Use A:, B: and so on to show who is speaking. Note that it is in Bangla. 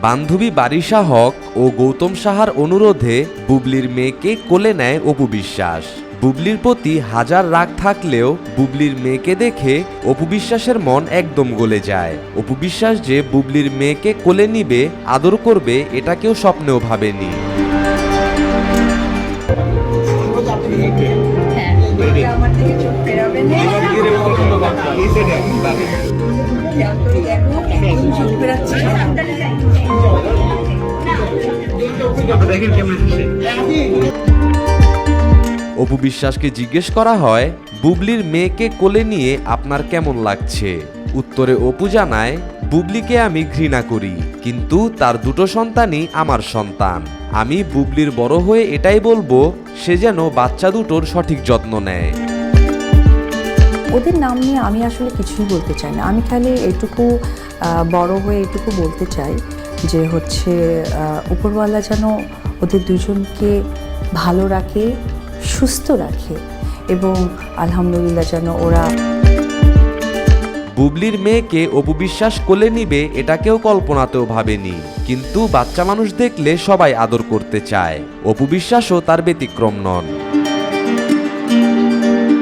A: বান্ধবী বারিশা হক ও গৌতম সাহার অনুরোধে বুবলির মেয়েকে কোলে নেয় অপু বিশ্বাস। বুবলির প্রতি হাজার রাগ থাকলেও বুবলির মেয়েকে দেখে অপু বিশ্বাসের মন একদম গলে যায়। অপু বিশ্বাস যে বুবলির মেয়েকে কোলে নিবে, আদর করবে, এটা কেউ স্বপ্নেও ভাবেনি। অপু বিশ্বাসকে জিজ্ঞেস করা হয়, বুবলির মেয়েকে কোলে নিয়ে আপনার কেমন লাগছে? উত্তরে অপু জানায়, বুবলিকে আমি ঘৃণা করি, কিন্তু তার দুটো সন্তানই আমার সন্তান। আমি বুবলির বড় হয়ে এটাই বলবো, সে যেন বাচ্চা দুটোর সঠিক যত্ন নেয়।
B: ওদের নাম নিয়ে আমি আসলে কিছুই বলতে চাই না। আমি খালি এইটুকু বড় হয়ে এইটুকু বলতে চাই যে উপরওয়ালা যেন ওদের দুজনকে ভালো রাখে, সুস্থ রাখে, এবং আলহামদুলিল্লাহ যেন ওরা।
A: বুবলির মেয়েকে অপু বিশ্বাস কোলে নিবে এটা কেউ কল্পনাতেও ভাবেনি, কিন্তু বাচ্চা মানুষ দেখলে সবাই আদর করতে চায়। অপু বিশ্বাসও তার ব্যতিক্রম নন।